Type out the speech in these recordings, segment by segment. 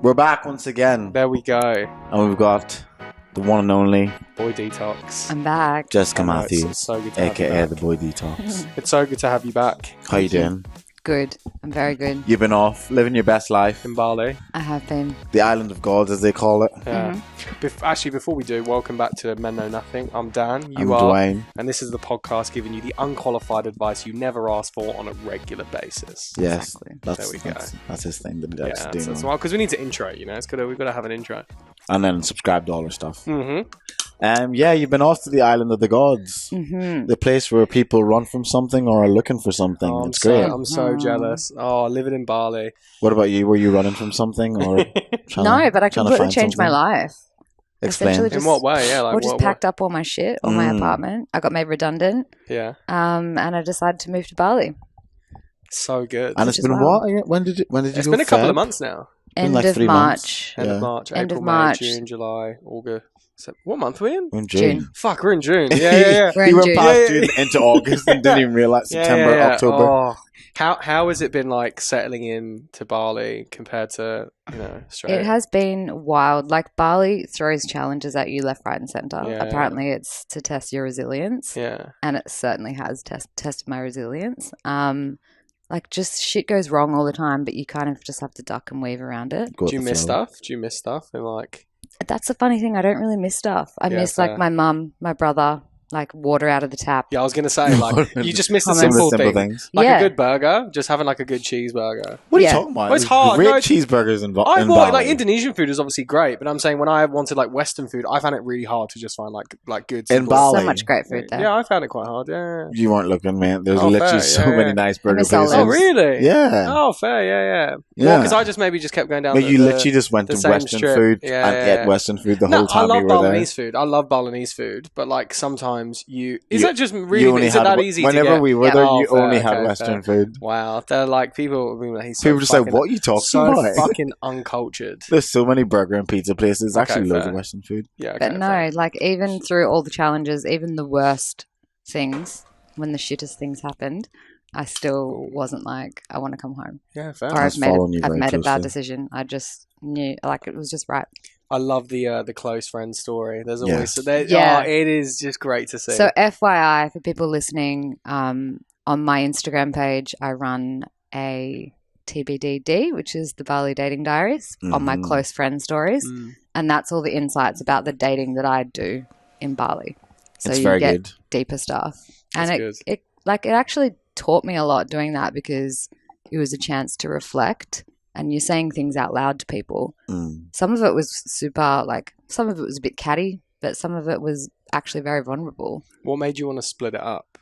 We're back once again, There we go. and we've got the one and only Boy Detox. I'm back. Jessica I know, Matthews, it's so good to have you aka back. the Boy Detox. It's so good to have you back How you doing? Good. I'm very good. You've been off, living your best life. in Bali. I have been. The island of gods, as they call it. Yeah. Actually, before we do, welcome back to Men Know Nothing. I'm Dan. I'm You are. Dwayne. And this is the podcast giving you the unqualified advice you never ask for on a regular basis. Yes, Exactly. that's, There we go. that's his thing that he likes to do. That's now. well, because we need to intro, we've got to have an intro. And then subscribe to all our stuff. Mm-hmm. Yeah, you've been off to the island of the gods. Mm-hmm. The place where people run from something or are looking for something. Oh, It's great. I'm so jealous. Oh, living in Bali. What about you? Were you running from something or No, but I trying to completely find changed my something? life. Explain. Essentially In what way? Yeah, like I just what? packed up all my shit, all my apartment. I got made redundant. Yeah, And I decided to move to Bali. so good. And it's Which is been wild. what? When did you It's go? been a couple Feb? of months now. End like of 3 March. months. End Yeah. of March, End April, of May, March. June, July, August. What month are we in? We're in June. June. Fuck, we're in June. Yeah. We're You in went June. past Yeah, June into August and didn't even realize September, Yeah. October. Oh. How has it been like settling in to Bali compared to Australia? It has been wild. Like Bali throws challenges at you left, right, and centre. Yeah. Apparently, it's to test your resilience, Yeah. and it certainly has tested my resilience. Like just shit goes wrong all the time, but you kind of just have to duck and weave around it. Go with Do you the miss flow. stuff? Do you miss stuff? And like, That's the funny thing. I don't really miss stuff. I Yeah, miss fair. like my mum, my brother, like water out of the tap. yeah, I was gonna say like you just miss the Some of the simple, simple thing. things. Like Yeah. a good burger, just having like a good cheeseburger. What are you Yeah. talking about? Well, it's There's hard. Great No, cheeseburgers in I in want Bali. like Indonesian food is obviously great, but I'm saying when I wanted like Western food, I found it really hard to just find like good In simple- Bali. So much great food there. Yeah, I found it quite hard. Yeah. You weren't looking, man. There's Oh, literally fair. so Yeah, many yeah. nice burger miss places. olives. Oh really? Yeah. Oh fair. Yeah. Yeah. Because I just maybe just kept going down. But the, you the- literally just went the to same Western strip. food Yeah, and yeah. ate Western food the No, whole time I love you were Balinese food. I love Balinese food, but like sometimes is that just there. really is it that easy to Whenever get? we were Yeah. there, Oh, you fair, only had okay, Western fair. food. Wow, they're like people. He's so People just like, fucking- what are you talking so about? fucking uncultured. There's so many burger and pizza places. Okay, Actually, loads fair. of Western food. Yeah, okay, But no, fair. like even through all the challenges, even the worst things, when the shittest things happened, I still wasn't like, I want to come home. Yeah, fair. Or I was I've made, following you I've very made a bad closely. decision. I just knew, like, it was just right. I love the close friend story. There's always Yeah. it is just great to see. So, FYI, for people listening, on my Instagram page, I run a TBDD, which is the Bali Dating Diaries, on my Mhm. close friend stories. Mm. And that's all the insights about the dating that I do in Bali. So It's you very get good. deeper stuff. That's And good. it actually taught me a lot doing that because it was a chance to reflect and you're saying things out loud to people. Mm. Some of it was super, like, some of it was a bit catty, but some of it was actually very vulnerable What made you want to split it up?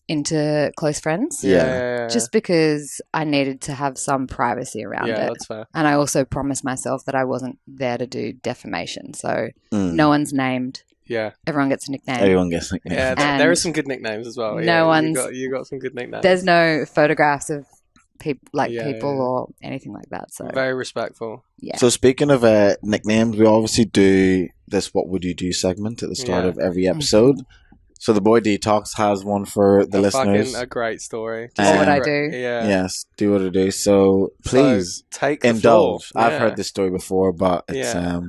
into close friends. Yeah. Just because I needed to have some privacy around yeah, it. that's fair. And I also promised myself that I wasn't there to do defamation. So Mm. no one's named. Yeah, Everyone gets a nickname. Everyone gets it. yeah. And There are some good nicknames as well. no Yeah, one's- you got some good nicknames. There's no photographs of people Yeah, people yeah. or anything like that. So Very respectful. yeah. So speaking of nicknames, we obviously do this "What Would You Do" segment at the start Yeah. of every episode. So the Boy Detox has one for the listeners. Fucking a great story. What would I do? Yeah. Yes, do what it do. So please So, take the indulge. floor. I've Yeah. heard this story before, but it's Yeah.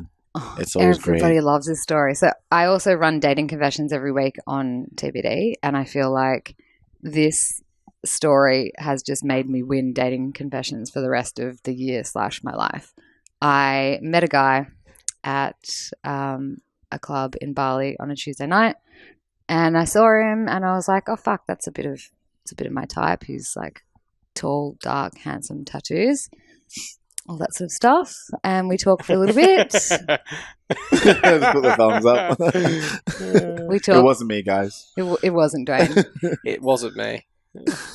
It's always Everybody great. loves this story. So I also run dating confessions every week on TBD, and I feel like this story has just made me win dating confessions for the rest of the year / my life. I met a guy at a club in Bali on a Tuesday night, and I saw him, and I was like, "Oh fuck, it's a bit of my type." He's like tall, dark, handsome, tattoos, all that sort of stuff, and we talked for a little bit. Just put the thumbs up. We It talked. wasn't me, guys. It wasn't Dwayne. It wasn't me.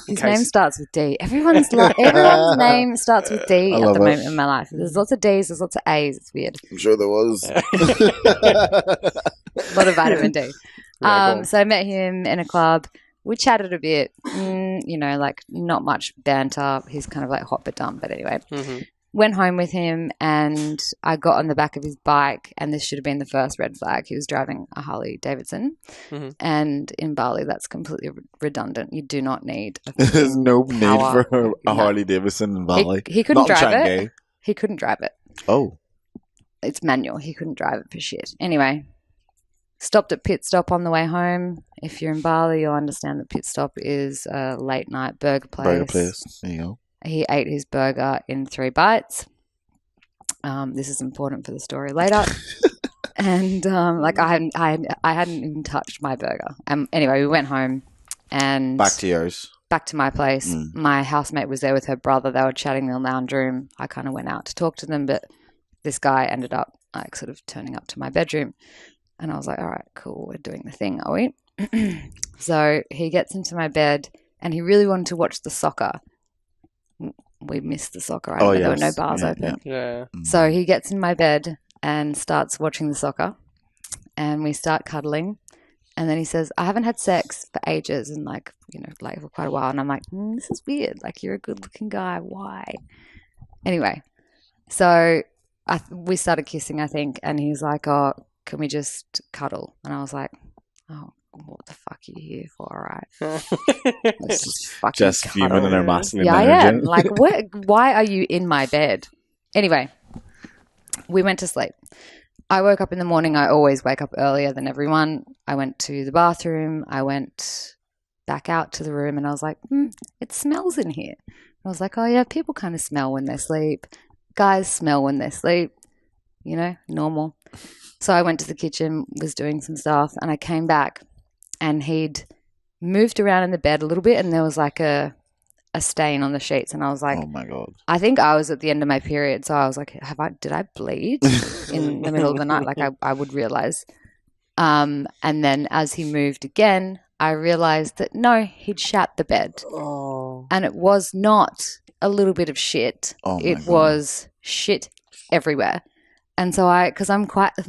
His name starts with D. Everyone's name starts with D I at love the it. moment in my life. There's lots of D's, there's lots of A's. It's weird. I'm sure there was. A lot of vitamin D. Yeah, go on. So I met him in a club. We chatted a bit, like not much banter. He's kind of like hot but dumb. But anyway, Mhm. went home with him and I got on the back of his bike, and this should have been the first red flag. He was driving a Harley Davidson. Mhm. And in Bali, that's completely redundant. You do not need a There's no need power. for a No. Harley Davidson in Bali. He couldn't Not in drive Shanghai. it. He couldn't drive it. Oh. It's manual. He couldn't drive it for shit. Anyway, stopped at Pit Stop on the way home. If you're in Bali, you'll understand that Pit Stop is a late night burger place. Burger place. There you go. He ate his burger in 3 bites. This is important for the story later. And like I hadn't even touched my burger. Anyway, we went home and Back to yours. Back to my place. My housemate was there with her brother. They were chatting in the lounge room. I kind of went out to talk to them, but this guy ended up like sort of turning up to my bedroom, and I was like, all right, cool, we're doing the thing, are we? So he gets into my bed and he really wanted to watch the soccer. We missed the soccer. Right? There were no bars open. Yeah. So he gets in my bed and starts watching the soccer, and we start cuddling. And then he says, I haven't had sex for ages and like for quite a while. And I'm like, this is weird. Like, you're a good looking guy. Why? Anyway, so we started kissing, I think. And he's like, oh, can we just cuddle? And I was like, oh, what the fuck are you here for? All right. Let's just fucking Just cuddle. fuming in her masculine Yeah, I energy. am. Like, why are you in my bed? Anyway, we went to sleep. I woke up in the morning. I always wake up earlier than everyone. I went to the bathroom. I went back out to the room and I was like, it smells in here. I was like, oh yeah, people kind of smell when they sleep. Guys smell when they sleep, normal. So I went to the kitchen, was doing some stuff, and I came back and he'd moved around in the bed a little bit and there was like a stain on the sheets, and I was like, oh my God. I think I was at the end of my period, so I was like, did I bleed in the middle of the night? Like I would realize. And then as he moved again, I realized that no, he'd shat the bed. Oh. And it was not a little bit of shit. Oh my it God. was shit everywhere. And so I'm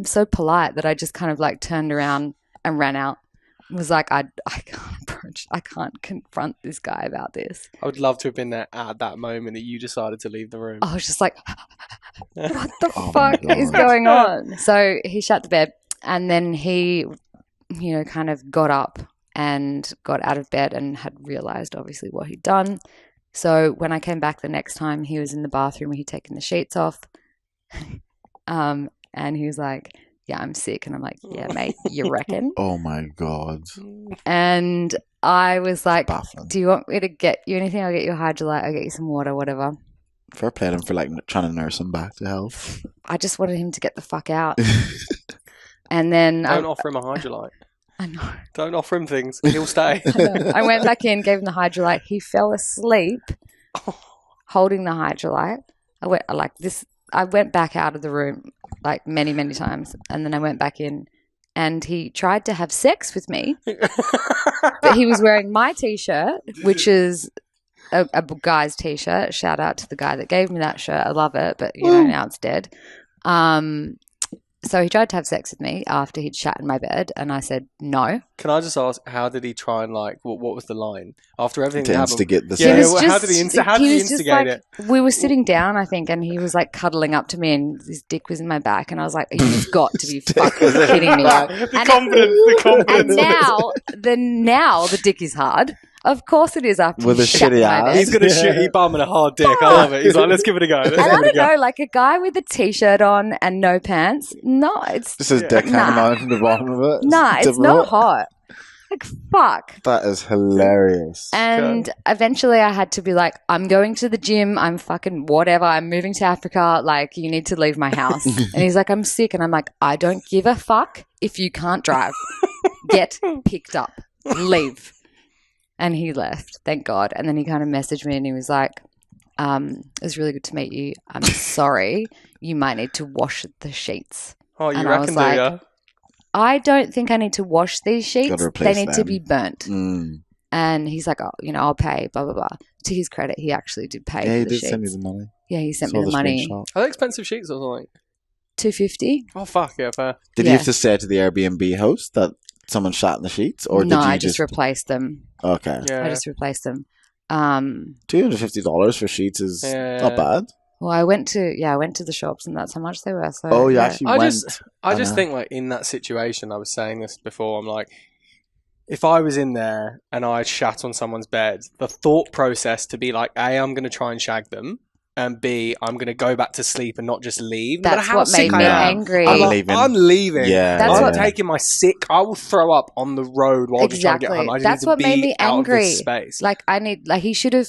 so polite that I just kind of like turned around and ran out. Was like, I can't confront this guy about this. I would love to have been there at that moment that you decided to leave the room. I was just like, what the Oh my fuck is God. going on? So he shut the bed and then he, kind of got up and got out of bed and had realized obviously what he'd done. So when I came back the next time, he was in the bathroom where he'd taken the sheets off. And he was like, yeah, I'm sick. And I'm like, yeah, mate, you reckon? Oh my God. And I was like, Baffling. do you want me to get you anything? I'll get you a Hydrolite. I'll get you some water, whatever. Fair play to him for like trying to nurse him back to health. I just wanted him to get the fuck out. And then Don't offer him a Hydrolite. I know. Don't offer him things. He'll stay. I went back in, gave him the Hydrolite. He fell asleep holding the Hydrolite. I went back out of the room like many, many times. And then I went back in and he tried to have sex with me. But he was wearing my T-shirt, which is a guy's T-shirt. Shout out to the guy that gave me that shirt. I love it, but now it's dead. So he tried to have sex with me after he'd shat in my bed, and I said no. Can I just ask, how did he try and what was the line after everything To that happened? instigate the Yeah, sex. how did he instigate it? We were sitting down, I think, and he was like cuddling up to me, and his dick was in my back, and I was like, "You've got to be fucking kidding me!" The confidence. And now the dick is hard. Of course it is after With you a shat in shitty my ass. bed. He's got a shitty bum and a hard dick. I love it. He's like, let's give it a go. And I don't know, like a guy with a T-shirt on and no pants. No, it's Just his dick hanging out from the bottom of it. nah, it's not hot. Like fuck. That is hilarious. And eventually I had to be like, I'm going to the gym. I'm fucking whatever. I'm moving to Africa. Like, you need to leave my house. And he's like, I'm sick. And I'm like, I don't give a fuck if you can't drive. Get picked up. Leave. And he left, thank God. And then he kind of messaged me and he was like, it was really good to meet you. I'm sorry. You might need to wash the sheets. Oh, you And I reckon, was do like, ya? I don't think I need to wash these sheets. Gotta They replace need to them. be burnt. Mm. And he's like, oh, I'll pay, blah, blah, blah. To his credit, he actually did pay Yeah, he for the did send me sheets. the money. Yeah, he sent Saw me the money. screenshot. Are they expensive sheets or something? $250. Oh, fuck, yeah, fair. Did Yeah. you have to say to the Airbnb host that someone shot in the sheets? Or No, did you I just replaced them. Okay. Yeah. I just replaced them. $250 for sheets is Yeah. not bad. Well, I went to the shops and that's how much they were. So Oh, you yeah. actually I went. just think, like, in that situation, I was saying this before, I'm like, if I was in there and I shat on someone's bed, the thought process to be like, A, I'm going to try and shag them, and B, I'm going to go back to sleep and not just leave. No That's matter how what sick made me I am. angry. I'm I'm leaving. I'm leaving. Yeah, That's I'm what- taking my sick. I will throw up on the road while just trying to get home. I just That's need to what be made me out angry. of this space. Like he should have.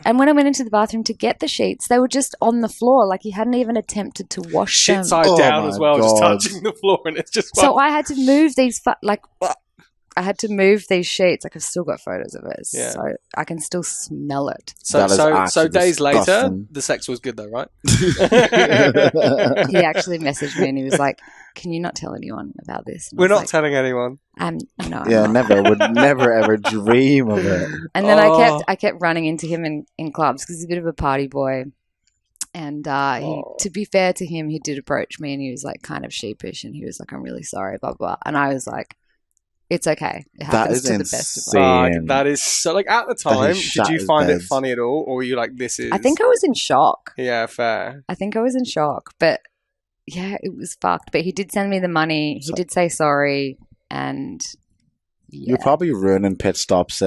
And when I went into the bathroom to get the sheets, they were just on the floor. Like he hadn't even attempted to wash Shit them. side Oh down my as well, just God. touching the floor, and it's just So I had to move these. I had to move these sheets. Like I've still got photos of it, Yeah. so I can still smell it. That is So actually days later, disgusting. the sex was good though, right? He actually messaged me and he was like, "Can you not tell anyone about this?" And I We're was not like, telling anyone. I'm Yeah, not. never. Would never ever dream of it. And then Oh. I kept running into him in clubs because he's a bit of a party boy. And to be fair to him, he did approach me and he was like kind of sheepish and he was like, "I'm really sorry, blah, blah." And I was like, "It's okay. It That happens is to the best of us." insane. That is so. Like at the That he time, shat did you his find it beds. funny at all, or were you like, "This is"? I think I was in shock. Yeah, fair. I think I was in shock. But yeah, it was fucked. But he did send me the money. He did say sorry. And yeah. You're probably ruining pit stops.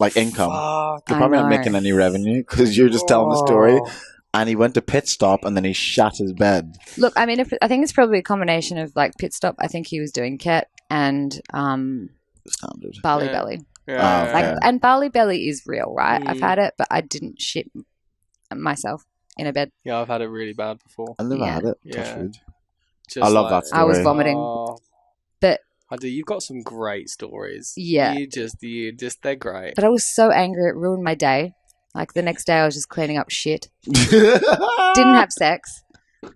Like income. Fuck. You're I probably not know. making any revenue because you're just telling the story. Oh. And he went to pit stop and then he shat his bed. Look, I mean, I think it's probably a combination of like pit stop. I think he was doing Ket and Standard. Bali Yeah. belly. Yeah. Oh, Like, okay. and Bali belly is real, right? I've Mm. had it, but I didn't shit myself in a bed. Yeah, I've had it really bad before. I never Yeah. had it. Yeah. Touch wood. Just I love like- that story. I was vomiting. Oh, But I do. You've got some great stories. Yeah. you just they're great. but I was so angry it ruined my day. Like the next day I was just cleaning up shit. Didn't Didn't have sex.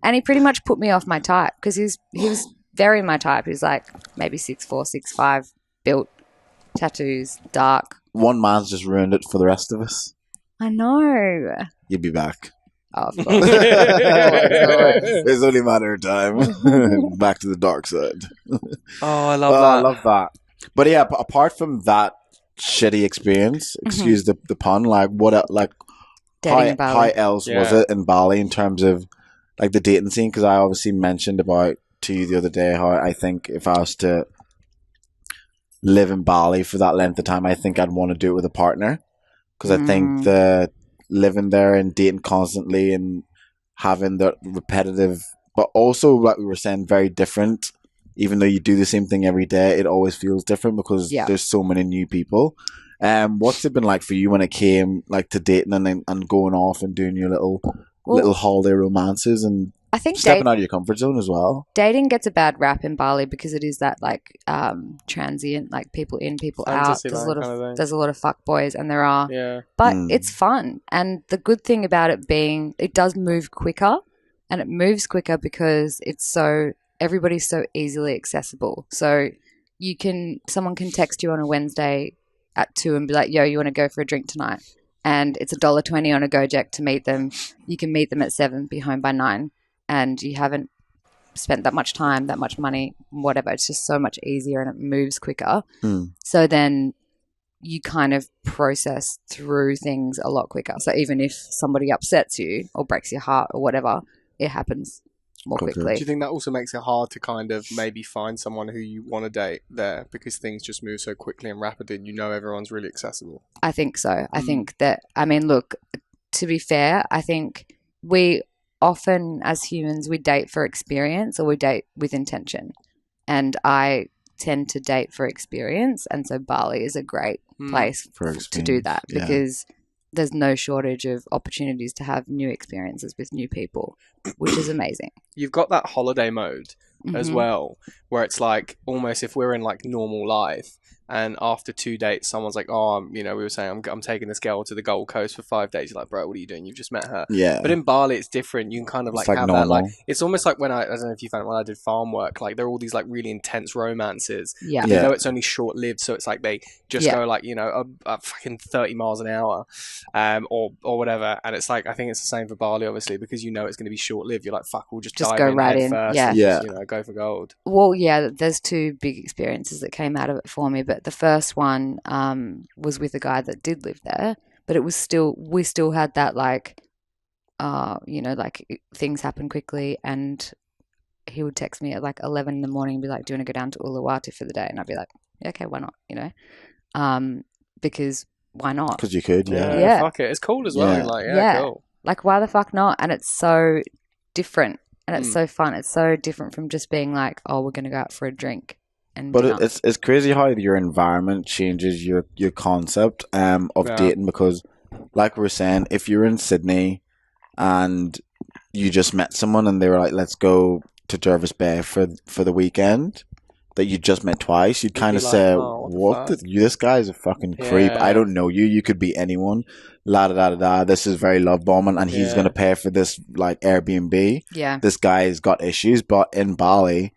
And he pretty much put me off my type because he was very my type. He was like maybe 6'4", 6'5", built, tattoos, dark. One man's just ruined it for the rest of us. I know. You'll be back. Oh, of course. It's only a matter of time. Back to the dark side. Oh, I love Oh, that. I love that. But yeah, apart from that shitty experience, excuse the pun, like what, Dating in how Bali. else was Yeah. it in Bali in terms of like the dating scene? Because I obviously mentioned about to you the other day how I think if I was to live in Bali for that length of time, I think I'd want to do it with a partner. Because I think the living there and dating constantly and having the repetitive, but also like we were saying, very different. Even though you do the same thing every day, it always feels different because there's so many new people. What's it been like for you when it came like to dating and going off and doing your little holiday romances and I think stepping out of your comfort zone as well? dating gets a bad rap in Bali because it is that like transient, like people in, people out. Fantasy There's a land lot kind of thing. of there's a lot of fuck boys, and there are. Yeah. But it's fun, and the good thing about it being it does move quicker, and it moves quicker because everybody's so easily accessible. So someone can text you on a Wednesday at 2 and be like, "Yo, you want to go for a drink tonight?" And it's $1.20 on a Gojek to meet them. You can meet them at 7, be home by 9, and you haven't spent that much time, that much money, whatever. It's just so much easier and it moves quicker. So then you kind of process through things a lot quicker. So even if somebody upsets you or breaks your heart or whatever, it happens more Okay. quickly. Do you think that also makes it hard to kind of maybe find someone who you want to date there because things just move so quickly and rapidly and you know everyone's really accessible? I think so. I think that, I mean, look, to be fair, I think we often as humans, we date for experience or we date with intention. And I tend to date for experience. And so Bali is a great place to do that because there's no shortage of opportunities to have new experiences with new people, which is amazing. You've got that holiday mode as well, where it's like almost if we're in like normal life and after 2 dates someone's like, oh, we were saying I'm taking this girl to the Gold Coast for 5 days. You're like, bro, what are you doing? You've just met her. Yeah. But in Bali it's different. You can kind of like like have that like normal. it's almost like when I don't know if you found it when I did farm work, like there are all these like really intense romances. Yeah. You know it's only short lived, so it's like they just go like a fucking 30 miles an hour or whatever, and it's like I think it's the same for Bali obviously because it's going to be short lived. You're like, fuck, we'll just dive go in right head in. first Yeah. and Yeah. just, go for gold. Well, yeah, there's 2 big experiences that came out of it for me. But the first one was with a guy that did live there, but we still had that like, like things happen quickly, and he would text me at like 11 in the morning and be like, "Do you want to go down to Uluwatu for the day?" And I'd be like, yeah, "Okay, why not?" Because why not? Because you could, yeah. Yeah. Fuck it. It's cool as well. Yeah. Like, Yeah. cool. Like, why the fuck not? And it's so different and it's Mm. so fun. It's so different from just being like, oh, we're going to go out for a drink. And But dinner. it's crazy how your environment changes your concept of Yeah. dating, because, like we were saying, if you're in Sydney and you just met someone and they were like, let's go to Jervis Bay for the weekend, that you just met twice, you'd kind be of like, say, oh, what the fuck? this guy's a fucking creep. Yeah. I don't know you. You could be anyone. La da da da da. This is very love bombing, and he's Yeah. going to pay for this like Airbnb. Yeah. This guy's got issues, but in Bali,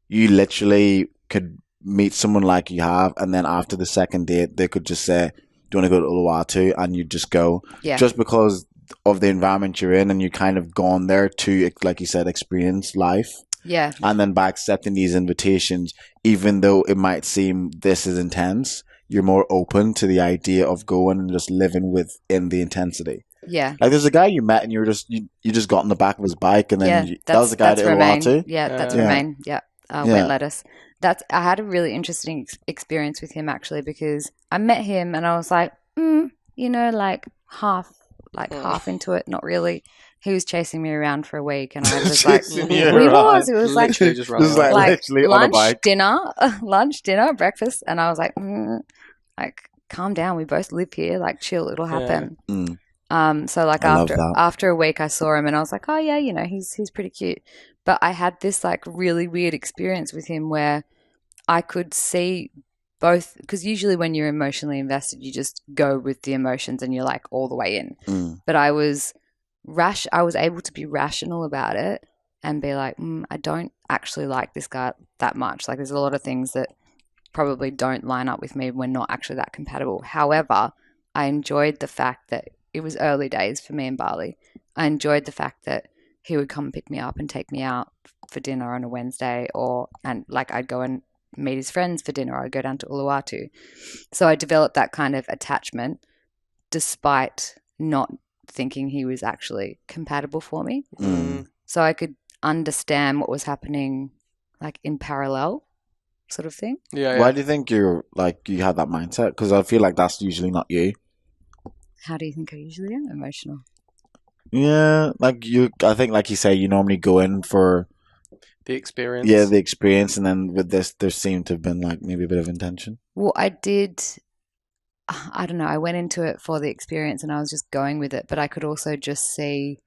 you literally could meet someone like you have, and then after the second date, they could just say, do you want to go to Uluwatu? And you just go. Yeah. Just because of the environment you're in, and you kind of gone there to, like you said, experience life. Yeah. And then by accepting these invitations, even though it might seem this is intense, you're more open to the idea of going and just living within the intensity. Yeah. Like, there's a guy you met and you just got on the back of his bike, and then that was the guy to Remain. Uluwatu. Yeah, that's Yeah. Remain. Yeah. Wet lettuce. I had a really interesting experience with him actually, because I met him and I was like, like half into it, not really. He was chasing me around for a week, and I was like, Chasing he you around. was like, Literally just running away. like literally on a bike. lunch, dinner, breakfast, and I was like, like, calm down. We both live here. Like, chill. It'll happen. So like I love that. after a week, I saw him, and I was like, oh yeah, he's pretty cute. But I had this like really weird experience with him where I could see both, because usually when you're emotionally invested, you just go with the emotions and you're like all the way in. But I was able to be rational about it and be like, I don't actually like this guy that much. Like, there's a lot of things that probably don't line up with me. We're not actually that compatible. However, I enjoyed the fact that it was early days for me in Bali. I enjoyed the fact that he would come pick me up and take me out for dinner on a Wednesday, and I'd go and meet his friends for dinner, or I'd go down to Uluwatu. So I developed that kind of attachment despite not thinking he was actually compatible for me. So I could understand what was happening like in parallel sort of thing. Yeah. Why do you think you had that mindset? Because I feel like that's usually not you. How do you think I usually am? Emotional. Yeah, I think, like you say, you normally go in for the experience. Yeah, the experience, and then with this, there seemed to have been like maybe a bit of intention. Well, I don't know, I went into it for the experience and I was just going with it, but I could also just see,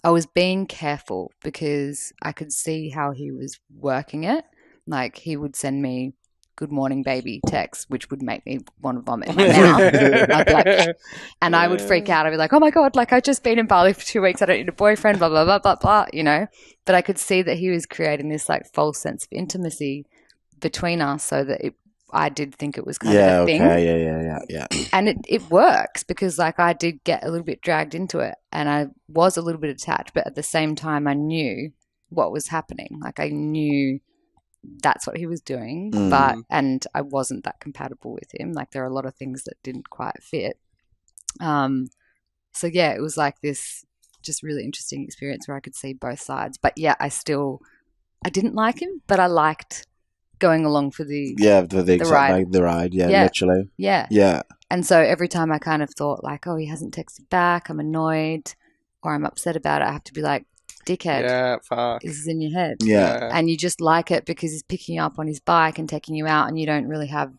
I was being careful because I could see how he was working it. Like, he would send me good morning baby text, which would make me want to vomit in my mouth. I'd be like, and I would freak out. I'd be like, oh my God, like, I've just been in Bali for 2 weeks. I don't need a boyfriend, blah, blah, blah, blah, blah, But I could see that he was creating this like false sense of intimacy between us, so that I did think it was kind of a thing. Yeah. And it works, because like I did get a little bit dragged into it and I was a little bit attached, but at the same time I knew what was happening. Like, I knew that's what he was doing, and I wasn't that compatible with him. Like, there are a lot of things that didn't quite fit. So yeah, it was like this just really interesting experience where I could see both sides. But yeah, I didn't like him, but I liked going along for the ride. The ride, literally. Yeah. And so every time I kind of thought like, oh, he hasn't texted back, I'm annoyed or I'm upset about it, I have to be like, dickhead. Yeah, fuck. This is in your head. Yeah. And you just like it because he's picking you up on his bike and taking you out, and you don't really have,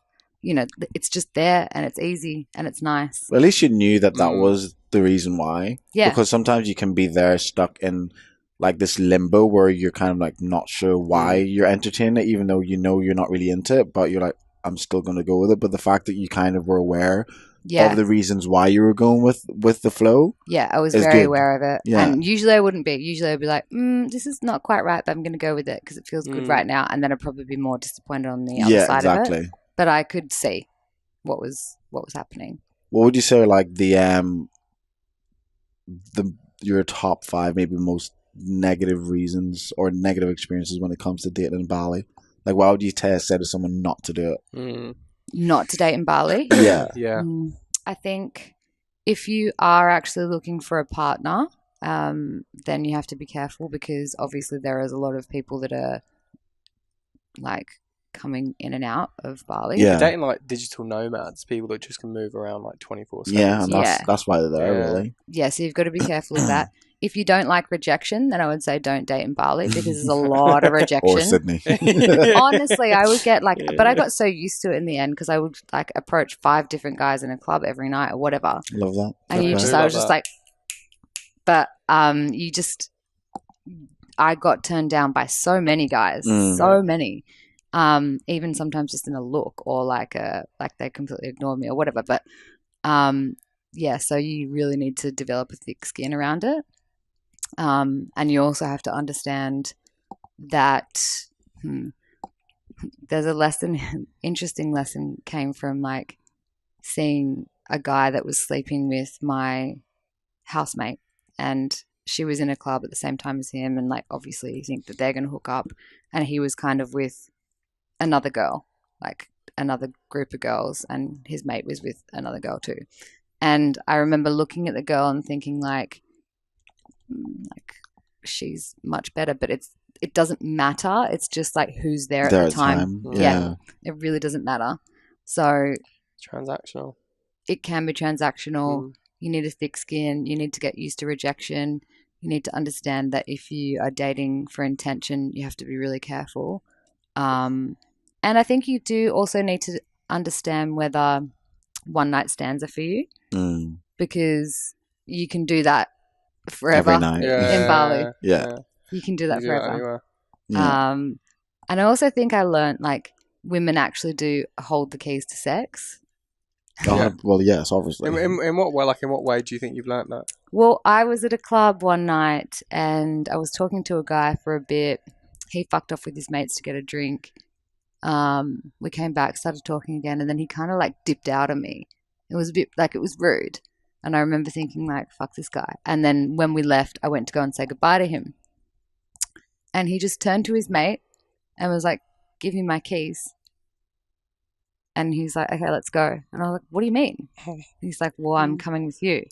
it's just there and it's easy and it's nice. Well, at least you knew that was the reason why. Yeah. Because sometimes you can be there stuck in like this limbo where you're kind of like not sure why you're entertaining it, even though you know you're not really into it, but you're like, I'm still going to go with it. But the fact that you kind of were aware of the reasons why you were going with the flow. Yeah, I was very aware of it. Yeah. And usually I wouldn't be. Usually I'd be like, this is not quite right, but I'm going to go with it because it feels good right now. And then I'd probably be more disappointed on the other side of it. But I could see what was happening. What would you say are like your top 5 maybe most negative reasons or negative experiences when it comes to dating in Bali? Like, why would you say to someone not to do it? Not to date in Bali? Yeah. I think if you are actually looking for a partner, then you have to be careful, because obviously there is a lot of people that are like coming in and out of Bali. Yeah. You're dating like digital nomads, people that just can move around like 24/7. Yeah, and Yeah. that's why they're there, Yeah. really. Yeah, so you've got to be careful of that. If you don't like rejection, then I would say don't date in Bali because there's a lot of rejection. Or Sydney. Honestly, I would get but I got so used to it in the end because I would like approach 5 different guys in a club every night or whatever. Love that. And Okay. I was just like, but I got turned down by so many guys, so many. Even sometimes just in a look or like they completely ignored me or whatever. But so you really need to develop a thick skin around it. And you also have to understand that there's a interesting lesson came from like seeing a guy that was sleeping with my housemate, and she was in a club at the same time as him, and like obviously you think that they're going to hook up, and he was kind of with another girl, like another group of girls, and his mate was with another girl too. And I remember looking at the girl and thinking like she's much better, but it doesn't matter. It's just like who's there at the time. Yeah, it really doesn't matter. So transactional. It can be transactional. You need a thick skin. You need to get used to rejection. You need to understand that if you are dating for intention, you have to be really careful. And I think you do also need to understand whether one night stands are for you, because you can do that forever every night in Bali. Yeah. You can do that forever. Yeah. And I also think I learned like women actually do hold the keys to sex. Well, yes, obviously. In what way? Like, in what way do you think you've learnt that? Well, I was at a club one night and I was talking to a guy for a bit. He fucked off with his mates to get a drink. We came back, started talking again, and then he kind of like dipped out on me. It was a bit like it was rude. And I remember thinking like, fuck this guy. And then when we left, I went to go and say goodbye to him. And he just turned to his mate and was like, give me my keys. And he's like, okay, let's go. And I was like, what do you mean? He's like, well, I'm coming with you.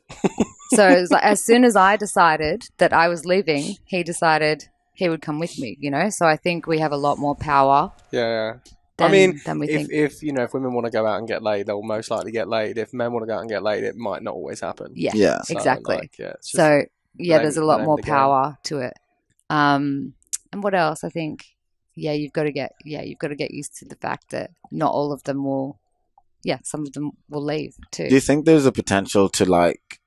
So it was like, as soon as I decided that I was leaving, he decided he would come with me, you know? So I think we have a lot more power. Yeah. Than, I mean, than we think. if women want to go out and get laid, they'll most likely get laid. If men want to go out and get laid, it might not always happen. Yeah. So, exactly. Like, it's just So there's a lot more the game. power to it. And what else? I think, you've got to get used to the fact that not all of them will. Yeah, some of them will leave too. Do you think there's a potential to like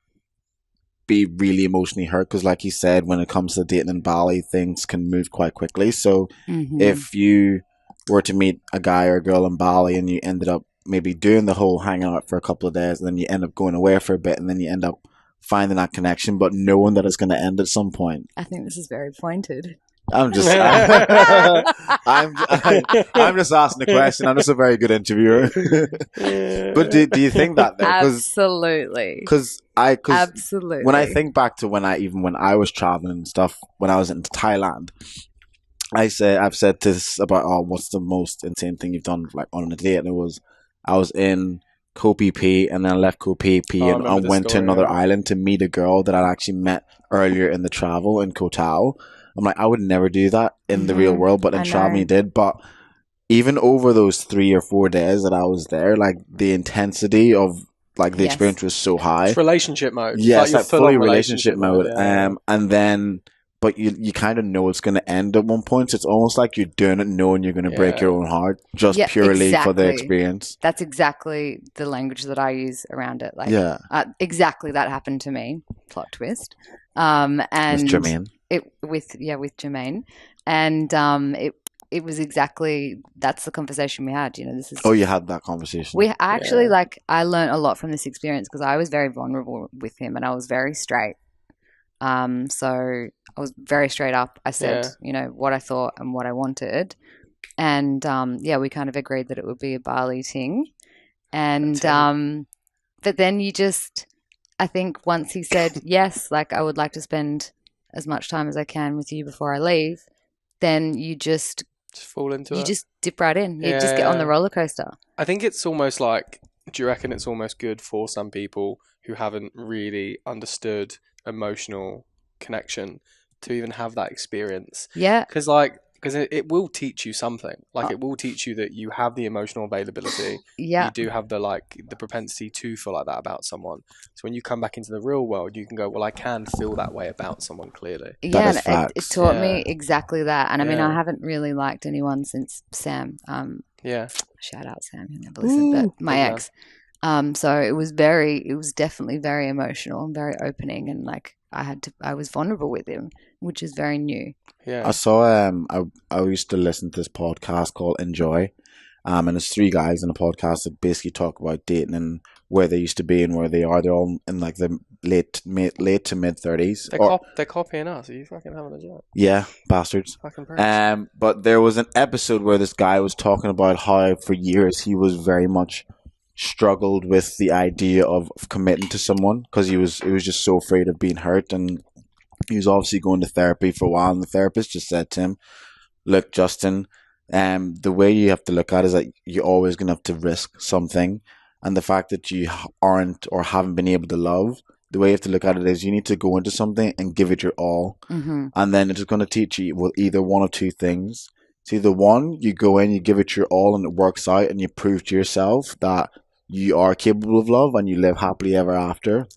be really emotionally hurt? Because like you said, when it comes to dating in Bali, things can move quite quickly. So if you were to meet a guy or a girl in Bali and you ended up maybe doing the whole hang out for a couple of days, and then you end up going away for a bit, and then you end up finding that connection, but knowing that it's going to end at some point. I think this is very pointed. I'm just I'm just asking the question. I'm just a very good interviewer. But do you think that though? Absolutely. Because absolutely. When I think back to when I was traveling and stuff, when I was in Thailand, I've said this about what's the most insane thing you've done like on a date, and it was I was in Koh Phi Phi and then I left Koh Phi Phi and I went to another island to meet a girl that I'd actually met earlier in the travel in Koh Tao. I'm like, I would never do that in the real world, but in traveling, did. But even over those 3 or 4 days that I was there, like the intensity of like the experience was so high. It's relationship mode. Yeah, it's like fully relationship mode. Yeah. And then, but you kind of know it's going to end at one point. So it's almost like you're doing it knowing you're going to break your own heart just purely for the experience. That's exactly the language that I use around it. Like, exactly that happened to me. Plot twist. And with Jermaine. With Jermaine, and it was exactly that's the conversation we had. You know, this is you had that conversation. We actually I learned a lot from this experience because I was very vulnerable with him and I was very straight. So I was very straight up. I said, you know, what I thought and what I wanted, and we kind of agreed that it would be a Bali thing, and but then you just, I think once he said yes, like I would like to spend as much time as I can with you before I leave, then you just fall into it. You just dip right in. You just get on the roller coaster. I think it's almost like, do you reckon it's almost good for some people who haven't really understood emotional connection to even have that experience? Yeah. Because like because it will teach you something. Like, it will teach you that you have the emotional availability. Yeah. You do have the propensity to feel like that about someone. So when you come back into the real world, you can go, well, I can feel that way about someone clearly. Yeah, is and it taught Yeah. me exactly that. And I mean, Yeah. I haven't really liked anyone since Sam. Yeah. Shout out Sam, he'll never listen, but my big ex. So it was definitely very emotional and very opening, and like I was vulnerable with him, which is very new. Yeah. I saw I used to listen to this podcast called Enjoy, and it's 3 guys in a podcast that basically talk about dating and where they used to be and where they are. They're all in like the late to mid 30s. They're copying us. Are you fucking having a joke? Yeah, bastards. Fucking pricks. But there was an episode where this guy was talking about how for years he was very much struggled with the idea of committing to someone because he was just so afraid of being hurt, and he was obviously going to therapy for a while, and the therapist just said to him, look, Justin, the way you have to look at it is that you're always going to have to risk something, and the fact that you aren't or haven't been able to love, the way you have to look at it is you need to go into something and give it your all, and then it's going to teach you either one or two things. It's either one, you go in, you give it your all, and it works out, and you prove to yourself that you are capable of love and you live happily ever after,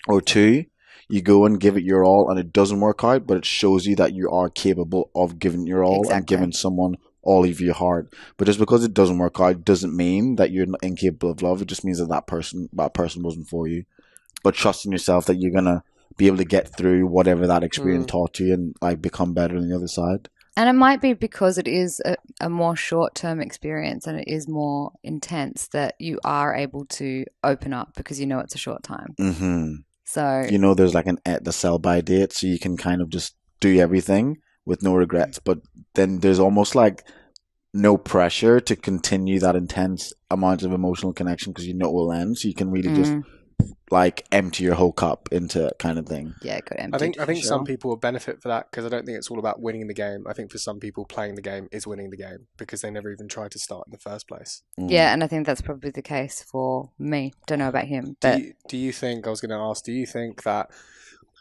or 2, you go and give it your all and it doesn't work out, but it shows you that you are capable of giving your all and giving someone all of your heart. But just because it doesn't work out doesn't mean that you're incapable of love. It just means that that person wasn't for you. But trusting yourself that you're gonna be able to get through whatever that experience taught you and like become better on the other side. And it might be because it is a more short-term experience and it is more intense that you are able to open up because you know it's a short time. Mm-hmm. So there's like the sell-by date, so you can kind of just do everything with no regrets. But then there's almost like no pressure to continue that intense amount of emotional connection because you know it will end. So you can really just like empty your whole cup into kind of thing. Yeah, good empty. I think some people will benefit for that because I don't think it's all about winning the game. I think for some people, playing the game is winning the game because they never even tried to start in the first place. Yeah, and I think that's probably the case for me. Don't know about him, but do you think that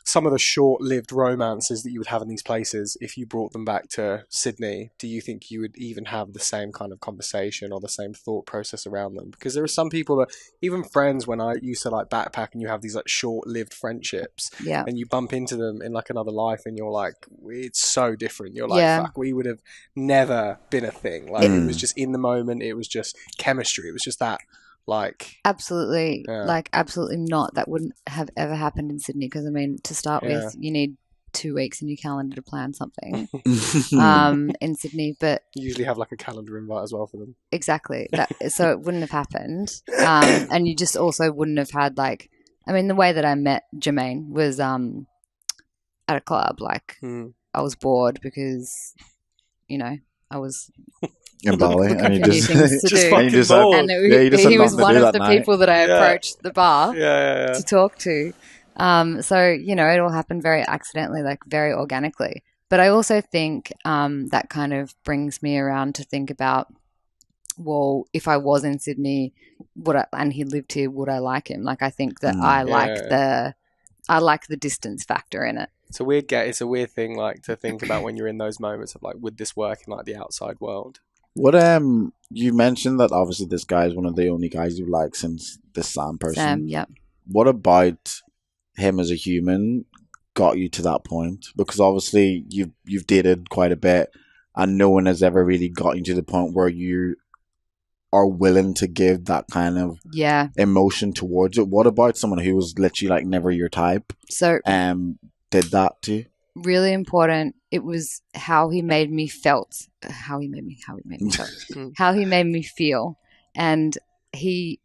some of the short-lived romances that you would have in these places, if you brought them back to Sydney, do you think you would even have the same kind of conversation or the same thought process around them? Because there are some people that, even friends, when I used to like backpack and you have these like short-lived friendships, and you bump into them in like another life and you're like, it's so different. You're like, fuck, we would have never been a thing. Like it was just in the moment, it was just chemistry. It was just that. Absolutely not. That wouldn't have ever happened in Sydney because, I mean, to start with, you need 2 weeks in your calendar to plan something in Sydney. But you usually have like a calendar invite as well for them. Exactly. So it wouldn't have happened. And you just also wouldn't have had the way that I met Jermaine was at a club. I was bored because, I was... in Bali, and he just bored. He was one of the people that I approached the bar to talk to. So it all happened very accidentally, very organically. But I also think that kind of brings me around to think about, well, if I was in Sydney, and he lived here, would I like him? I think that I like the distance factor in it. It's a weird thing to think about when you're in those moments of would this work in the outside world? What you mentioned that obviously this guy is one of the only guys you like since this Sam person. Sam, yep. What about him as a human got you to that point? Because obviously you've dated quite a bit, and no one has ever really gotten you to the point where you are willing to give that kind of emotion towards it. What about someone who was literally never your type? So did that too? Really important. It was how he made me feel, and he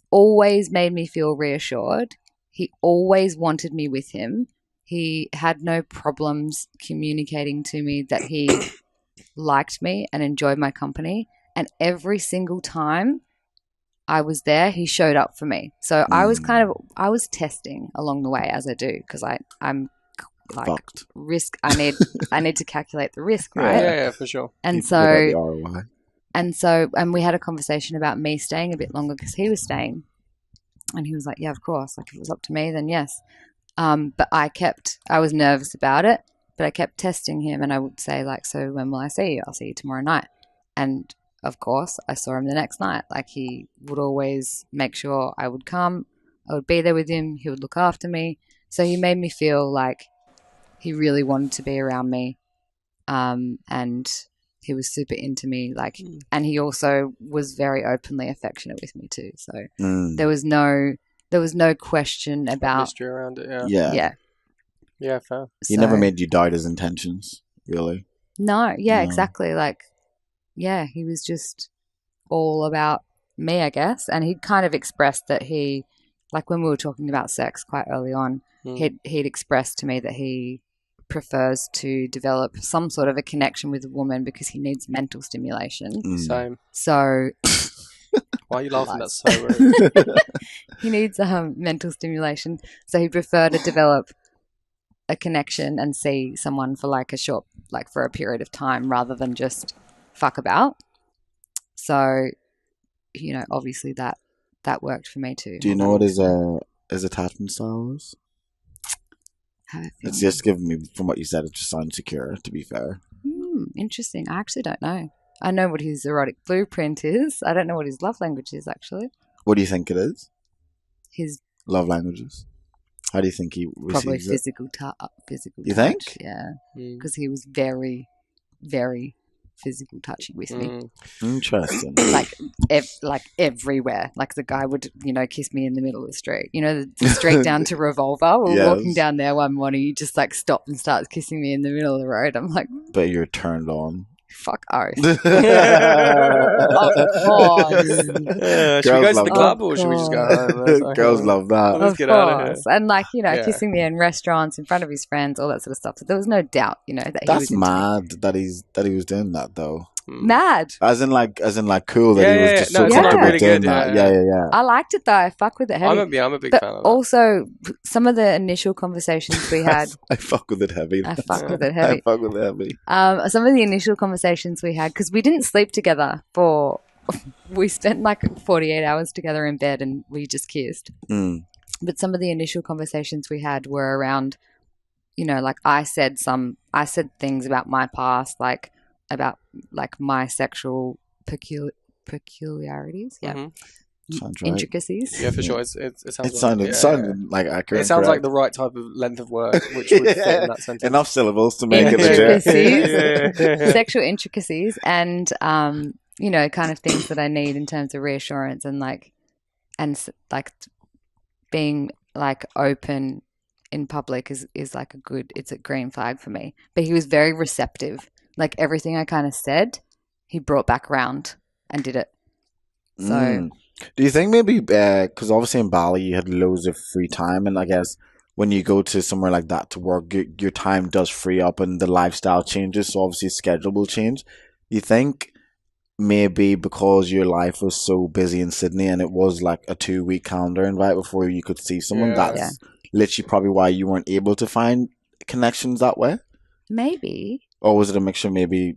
always made me feel reassured. He always wanted me with him. He had no problems communicating to me that he liked me and enjoyed my company. And every single time I was there, he showed up for me. So I was testing along the way, as I do, because I'm fucked. Risk. I need to calculate the risk, right? Yeah, for sure. And we had a conversation about me staying a bit longer because he was staying, and he was like, "Yeah, of course. If it was up to me, then yes." But I was nervous about it, But I kept testing him, and I would say, like, so when will I see you? I'll see you tomorrow night. And of course, I saw him the next night. Like, he would always make sure I would come. I would be there with him. He would look after me. So he made me feel like he really wanted to be around me. And he was super into me. Like, and he also was very openly affectionate with me too. So there was no question about mystery around it. Yeah, fair. He never made you doubt his intentions, really. No, No. exactly. Like, yeah, he was just all about me, I guess. And he kind of expressed that he, like when we were talking about sex quite early on, he'd expressed to me that he prefers to develop some sort of a connection with a woman because he needs mental stimulation. Same. So why are you laughing? That's so rude. He needs mental stimulation. So he preferred to develop a connection and see someone for like for a period of time rather than just fuck about. So, obviously that worked for me too. Do you know what his attachment style is? It's just giving me, from what you said, it just sounds secure, to be fair. Interesting. I actually don't know. I know what his erotic blueprint is. I don't know what his love language is, actually. What do you think it is? His love languages. How do you think he receives probably it? physical You think? Yeah. Because he was very, very physical touching with me. Interesting. like everywhere. Like the guy would, kiss me in the middle of the street. The street down to Revolver. We were walking down there one morning. He just like stopped and starts kissing me in the middle of the road. I'm like, but you're turned on. Fuck oath. Of course. Should we go to the club or should we just go home? Girls love that. Let's get out of here. And kissing me in restaurants in front of his friends, all that sort of stuff. So there was no doubt, that he was into mad me. that he was doing that though. Mad. As in cool that he was just so comfortable really doing good, that. Yeah. I liked it though. I fuck with it heavy. I'm a big but fan of that. Also, some of the initial conversations we had. I fuck with it heavy. I fuck with it heavy. I fuck with it heavy. Some of the initial conversations we had, because we didn't sleep together we spent like 48 hours together in bed and we just kissed. But some of the initial conversations we had were around, like I said things about my past, about my sexual peculiarities. Yeah. Sounds right. Intricacies. Yeah, for sure. It sounded like accurate. It sounds like the right type of length of word which would fit in that sentence. Enough syllables to make it legit. Sexual intricacies and kind of things that I need in terms of reassurance and being like open in public is like it's a green flag for me. But he was very receptive. Like everything I kind of said, he brought back around and did it. So do you think maybe because obviously in Bali you had loads of free time, and I guess when you go to somewhere like that to work, your time does free up and the lifestyle changes, so obviously schedule will change. You think maybe because your life was so busy in Sydney and it was like a 2-week calendar invite before you could see someone, that's literally probably why you weren't able to find connections that way? Maybe. Or was it a mixture? Maybe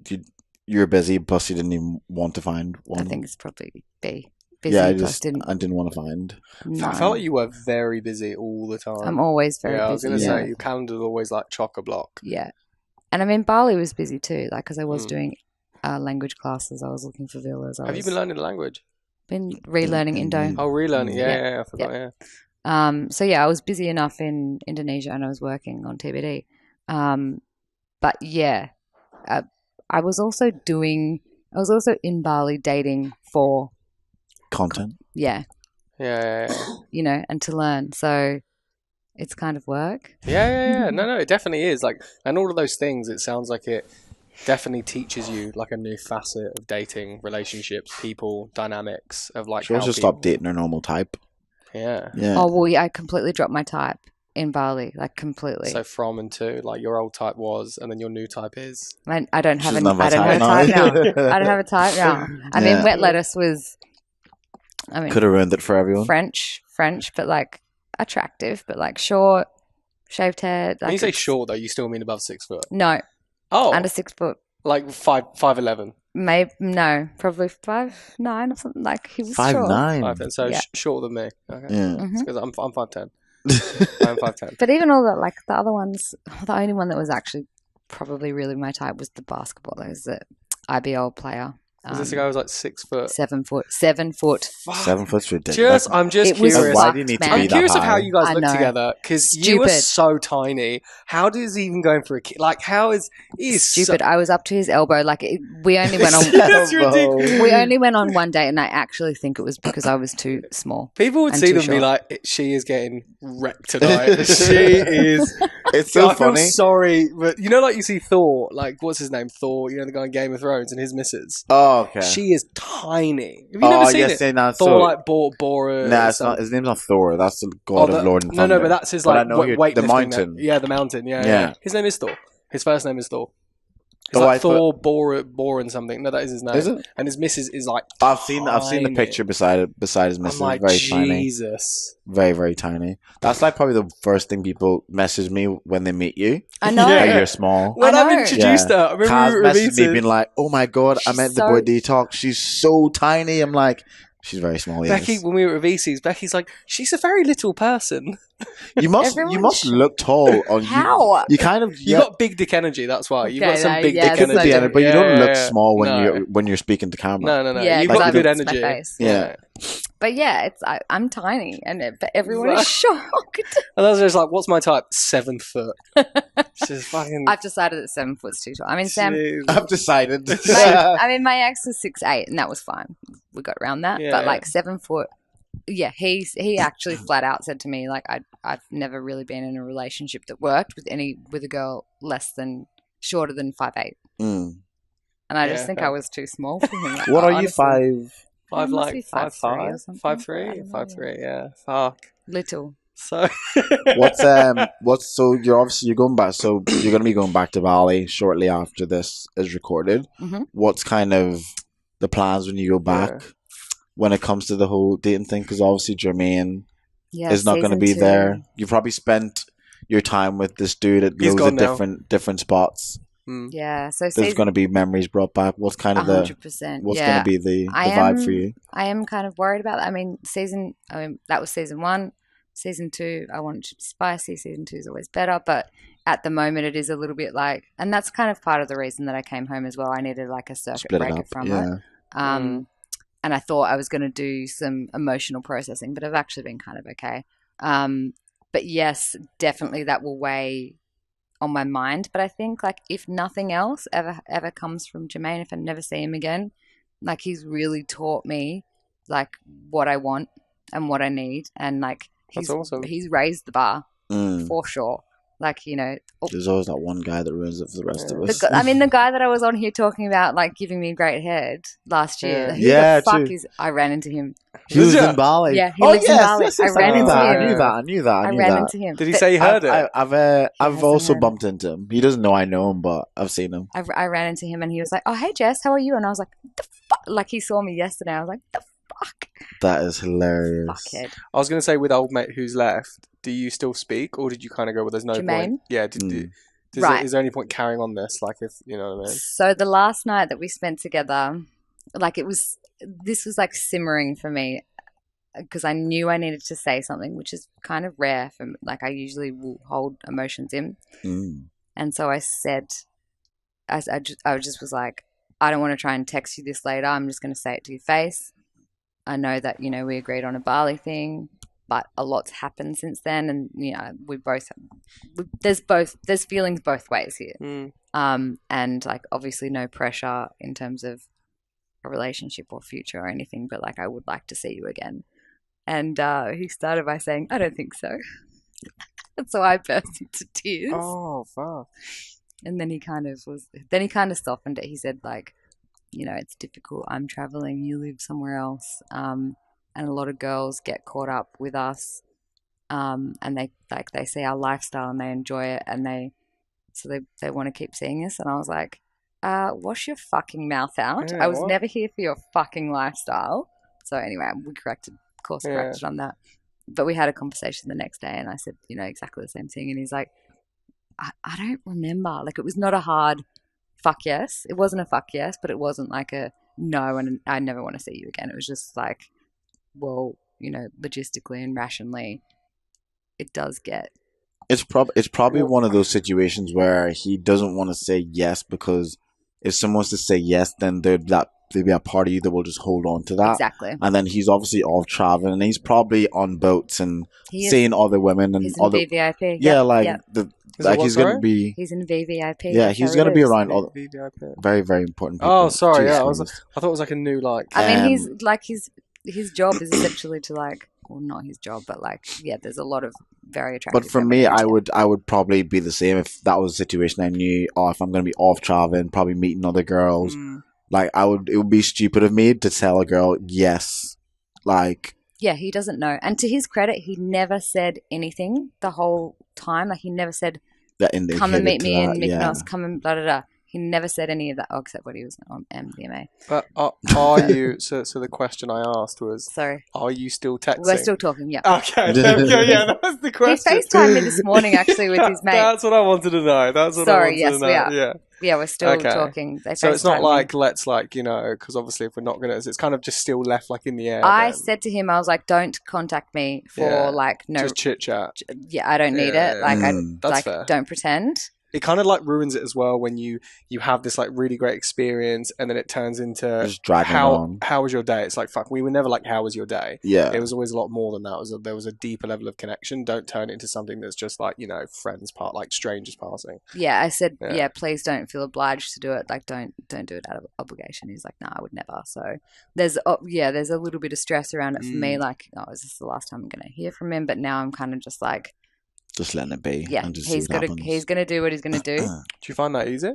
you're busy, plus you didn't even want to find one. I think it's probably B. Busy, I didn't want to find. No. I felt like you were very busy all the time. I'm always very busy. I was going to say, your calendar's always like chock-a-block. Yeah. And I mean, Bali was busy too, because I was doing language classes. I was looking for villas. Have you been learning the language? Been relearning Indo. Oh, relearning. Yeah, I forgot, So yeah, I was busy enough in Indonesia and I was working on TBD. But yeah, I was also in Bali dating for content. Yeah. Yeah. And to learn. So it's kind of work. Yeah. No, it definitely is. And all of those things, it sounds like it definitely teaches you like a new facet of dating, relationships, people, dynamics of She also stopped dating her normal type. Yeah. Oh well, yeah, I completely dropped my type in Bali, completely. So from and to, your old type was, and then your new type is. I don't have a type now. I don't have a type now. I mean, wet lettuce was. Could have ruined it for everyone. French, but attractive, but short, shaved hair. When you say short, though, you still mean above 6 foot? No. Oh. Under 6 foot. Like 5'11". Maybe no, probably 5'9" or something. He was 5'9". 5'10", so shorter than me. Okay. Yeah. Because I'm 5'10". I'm 5'10". But even all that, the other ones, the only one that was actually probably really my type was the basketballer, is the IBL player. Was this a guy who was like 6 foot? 7 foot. 7 foot. Fuck. 7 foot's ridiculous. I'm just It was curious. Why do you need to man. be I'm that curious of high? how you guys I look know. together because you were Stupid. so tiny. How does he even going for a kid? Like, how is he Stupid. I was up to his elbow. Like we only went on. That's ridiculous. We only went on one date, and I actually think it was because I was too small. People would and see too them and be short. like, "She is getting wrecked tonight." She is. It's so I feel funny. sorry, but you know, like you see Thor, like what's his name, Thor. You know, the guy in Game of Thrones and his missus. Oh, okay. She is tiny. Have you never seen yes, it? no, Thor, so, like Bora. nah, it's not. His name's not Thor. That's the god of Lord and No, Thunder. but that's his But I like know you're- weightlifting. the mountain. Yeah, the mountain. Yeah, Yeah. yeah. His name is Thor. His first name is Thor. It's Oh, like I thought- Thor, Bora and something. No, that is his name. Is it? And his missus is like. I've seen the tiny. picture beside his I'm missus. like, Very tiny. Jesus. Very, very tiny. That's like probably the first thing people message me when they meet you. I know. Yeah. That you're small. When I I've know. introduced her, I remember Kaz we were messaged me meeting. being like, "Oh my god, I She's met the so- boy Detox. She's so tiny." I'm like, "She's very small." Yes. Becky, when we were at VC's, Becky's like, she's a very little person. you must Everyone's look tall on How? You kind of You got big dick energy, that's why. You've got Okay, some no, big yeah, dick that's energy. not true. but you don't Yeah, look yeah, small no. when you're speaking to camera. No. Yeah, You've because got I good look at my energy. face. Yeah. But yeah, I'm tiny, but everyone is shocked. And I was just like, what's my type? 7 foot. She's fucking. I've decided that 7 foot's too tall. I mean, Sam. Jesus. I've decided. My ex was 6'8", and that was fine. We got around that. Yeah. But like 7 foot, yeah, he actually flat out said to me like I've never really been in a relationship that worked with a girl shorter than 5'8", Mm. and I Yeah, just think fair. I was too small for him. Like, What are you, honestly. 5? Five, must like, be 5'5", 5'3" or something. 5'3", I don't know, 5'3", yeah. Fuck. Little. So. So you're going back, so you're going to be going back to Bali shortly after this is recorded. Mm-hmm. What's kind of the plans when you go back when it comes to the whole dating thing? Because obviously Jermaine Yeah, is not going to season be 2. there. You've probably spent your time with this dude at He's loads of gone now. different spots. Mm. Yeah, so There's season going to be memories brought back. What's kind of 100%. what's yeah. going to be the I vibe for you? I am kind of worried about that. I mean, that was season 1. Season 2, I want it to be spicy. Season 2 is always better, but at the moment, it is a little bit like, and that's kind of part of the reason that I came home as well. I needed like a circuit Split it breaker up. from Yeah. it. And I thought I was going to do some emotional processing, but I've actually been kind of okay. But yes, definitely that will weigh on my mind. But I think like if nothing else ever comes from Jermaine, if I never see him again, like he's really taught me like what I want and what I need, and like That's awesome. he's raised the bar Mm. for sure. Like, you know, There's always that one guy that ruins it for the rest of us. the guy that I was on here talking about, like giving me great head last year. Yeah. Who Yeah, the fuck true. is? I ran into him. He was Yeah. in Bali. Yeah, he lives in Bali. I ran knew into that. him. I knew that. I ran into him. Did he say he heard it? I've hasn't also heard it. bumped into him. He doesn't know I know him, but I've seen him. I ran into him and he was like, "Oh, hey Jess, how are you?" And I was like, "The fuck!" Like he saw me yesterday. I was like, "The fuck, That is hilarious. fuckhead." I was going to say, with old mate who's left, do you still speak, or did you kind of go, well, there's no Jermaine? point? Yeah. Right. Is there any point carrying on this? Like, if you know what I mean? So the last night that we spent together, like this was like simmering for me because I knew I needed to say something, which is kind of rare for me. Like I usually will hold emotions in. Mm. And so I said, I just was like, I don't want to try and text you this later. I'm just going to say it to your face. I know that, you know, we agreed on a Bali thing, but a lot's happened since then. And, you know, there's feelings both ways here. Mm. And like, obviously no pressure in terms of a relationship or future or anything, but like, I would like to see you again. And he started by saying, I don't think so. And so I burst into tears. Oh, fuck. And then he kind of softened it. He said, like, you know, it's difficult. I'm traveling. You live somewhere else. And a lot of girls get caught up with us. And they see our lifestyle and they enjoy it. And they want to keep seeing us. And I was like, wash your fucking mouth out. Yeah, I was what? never here for your fucking lifestyle. So anyway, we corrected on that. But we had a conversation the next day and I said, you know, exactly the same thing. And he's like, I don't remember. Like, it was not a hard fuck yes. It wasn't a fuck yes, but it wasn't like a no and I never want to see you again. It was just like, well, you know, logistically and rationally, it does get It's probably one of those situations where he doesn't want to say yes because if someone wants to say yes, then there'd be a part of you that will just hold on to that. Exactly. And then he's obviously off traveling, and he's probably on boats and He is. seeing other women and He's in other. VVIP. Yeah, Yep, like yep. he's gonna be. He's in VVIP. Yeah, he's gonna be around all VVIP. very, very important people. Oh, sorry. Jesus Yeah, Christ. I thought it was like a new like. I mean, he's like his job is essentially to like, well, not his job, but like, yeah, there's a lot of very attractive. But for me, I would probably be the same if that was a situation I knew. Oh, if I'm going to be off traveling, probably meeting other girls, like it would be stupid of me to tell a girl yes, like. Yeah, he doesn't know, and to his credit, he never said anything the whole time. Like he never said, "Come and meet me in Mykonos." Come and blah blah blah. He never said any of that, except when he was on MDMA. But are you? So the question I asked was, sorry, are you still texting? We're still talking. Yeah. Okay. There we go. Yeah, that was the question. He FaceTimed me this morning actually with his mate. That's what I wanted to know. Sorry, yes, we are. Yeah. Yeah, we're still talking. So it's not like let's like because obviously if we're not gonna, it's kind of just still left like in the air. I said to him, I was like, "Don't contact me for like no just chit chat." Yeah, I don't need it. Like that's fair. Don't pretend. It kind of like ruins it as well when you have this like really great experience and then it turns into just dragging on. How was your day? It's like fuck, we were never like how was your day? Yeah, it was always a lot more than that. There was a deeper level of connection. Don't turn it into something that's just like friends part, like strangers passing. Yeah, I said please don't feel obliged to do it. Like don't do it out of obligation. He's like, no, I would never. So there's a little bit of stress around it for me. Like, oh, is this the last time I'm gonna hear from him? But now I'm kind of just like. Just letting it be. Yeah, and just he's gonna do what he's gonna do. Do you find that easy?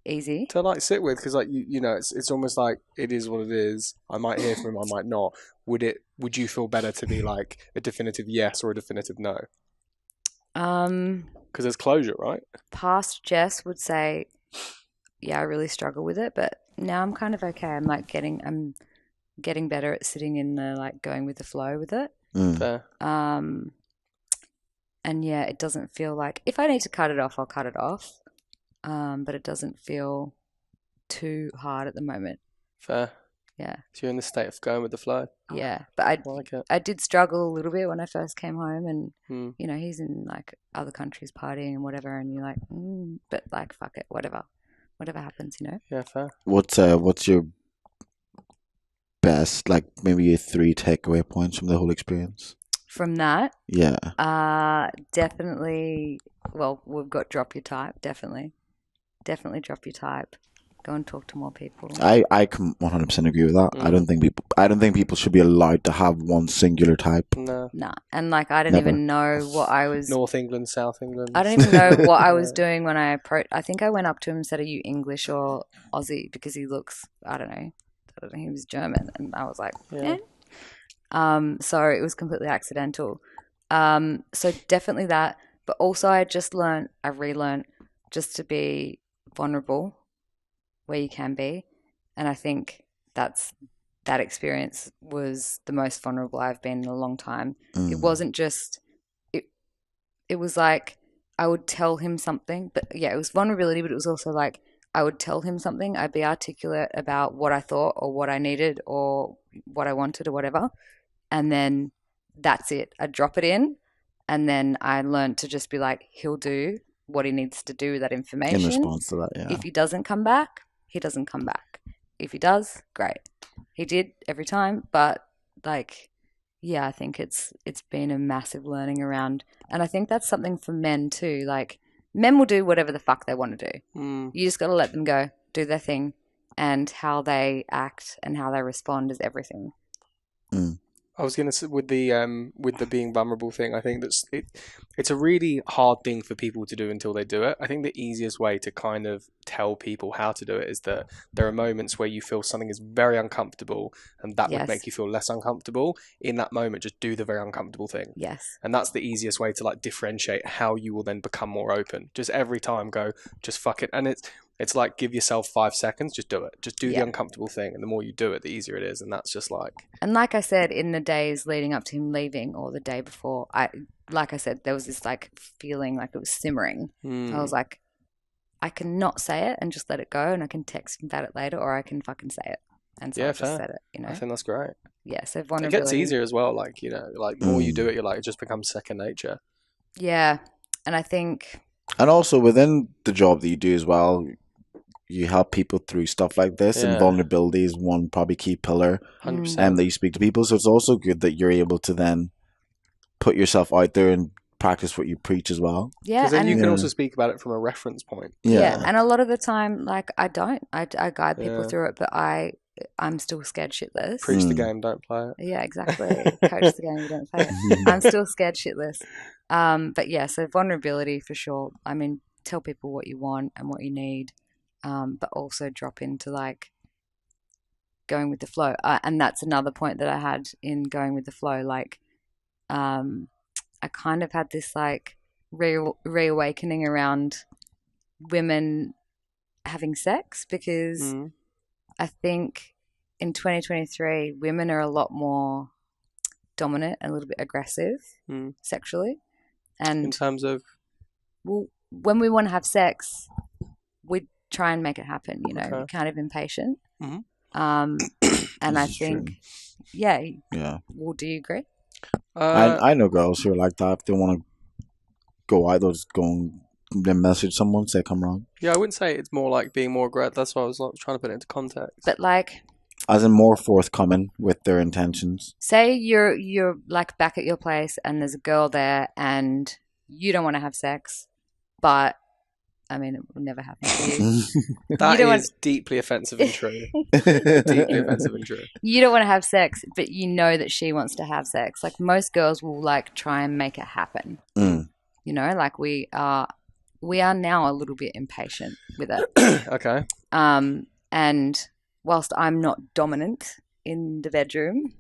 Easy to like sit with because like it's almost like it is what it is. I might hear from him, I might not. Would you feel better to be like a definitive yes or a definitive no? Because there's closure, right? Past Jess would say, yeah, I really struggle with it, but now I'm kind of okay. I'm getting better at sitting in the like going with the flow with it. Fair. And yeah, it doesn't feel like if I need to cut it off, I'll cut it off. But it doesn't feel too hard at the moment. Fair. Yeah. So you're in the state of going with the flow. Yeah, but I did struggle a little bit when I first came home, and he's in like other countries partying and whatever, and you're like, but like fuck it, whatever happens, Yeah, fair. What's your best, like maybe your 3 takeaway points from the whole experience? From that, definitely. Well, we've got drop your type. Definitely drop your type. Go and talk to more people. I can 100% agree with that. I don't think people should be allowed to have one singular type. No. Nah, and like I didn't even know what I was. North England, South England. I don't even know what I was doing when I approached. I think I went up to him and said, "Are you English or Aussie?" Because he looks. I don't know. He was German, and I was like, "Yeah." So it was completely accidental. So definitely that, but also I relearned just to be vulnerable where you can be. And I think that experience was the most vulnerable I've been in a long time. It wasn't just, it was like, I would tell him something, but yeah, it was vulnerability, but it was also like, I would tell him something. I'd be articulate about what I thought or what I needed or what I wanted or whatever. And then that's it. I'd drop it in. And then I learned to just be like, he'll do what he needs to do with that information. In response to that, yeah. If he doesn't come back, he doesn't come back. If he does, great. He did every time. But like, yeah, I think it's been a massive learning around. And I think that's something for men too. Like, men will do whatever the fuck they want to do. You just got to let them go, do their thing. And how they act and how they respond is everything. I was gonna say with the being vulnerable thing, I think that's it's a really hard thing for people to do until they do it. I think the easiest way to kind of tell people how to do it is that there are moments where you feel something is very uncomfortable and that would make you feel less uncomfortable. In that moment, just do the very uncomfortable thing. Yes. And that's the easiest way to like differentiate how you will then become more open. Just every time go, just fuck it. And it's like give yourself 5 seconds, just do it. Just do the uncomfortable thing. And the more you do it, the easier it is. And that's just like... And like I said, in the days leading up to him leaving or the day before, like I said, there was this like feeling like it was simmering. I was like, I can not say it and just let it go and I can text him about it later or I can fucking say it. And so I just said it, I think that's great. Yeah, so vulnerability. It gets easier as well. Like, like the more you do it, you're like, it just becomes second nature. Yeah. I think, And also within the job that you do as well, you help people through stuff like this, and Yeah. vulnerability is one probably key pillar 100%. that you speak to people. So it's also good that you're able to then put yourself out there and practice what you preach as well. yeah, Because then and you can also speak about it from a reference point. yeah, and a lot of the time, like I guide people Yeah. through it, but I'm still scared shitless. Preach the game, don't play it. Yeah, exactly. Coach the game, you don't play it. I'm still scared shitless. But yeah, so vulnerability for sure. I mean, tell people what you want and what you need, but also drop into like going with the flow. And that's another point that I had in going with the flow. Like, I kind of had this like reawakening around women having sex, because I think in 2023 women are a lot more dominant and a little bit aggressive sexually, and in terms of, well, when we want to have sex, we try and make it happen. You know, Okay. we're kind of impatient. Mhm. And I This is think, true. yeah. Well, do you agree? I know girls who are like that. If they want to go out, they'll just go and then message someone, say, come around. yeah, I wouldn't say it's more like being more aggressive. That's why I was like, trying to put it into context. But like, As in more forthcoming with their intentions. say you're like back at your place and there's a girl there and you don't want to have sex, but I mean, it will never happen to you. That don't is deeply offensive and true. Deeply offensive and true. You don't want to have sex, but you know that she wants to have sex. Like most girls will like try and make it happen. You know, like we are now a little bit impatient with it. Okay. And whilst I'm not dominant in the bedroom,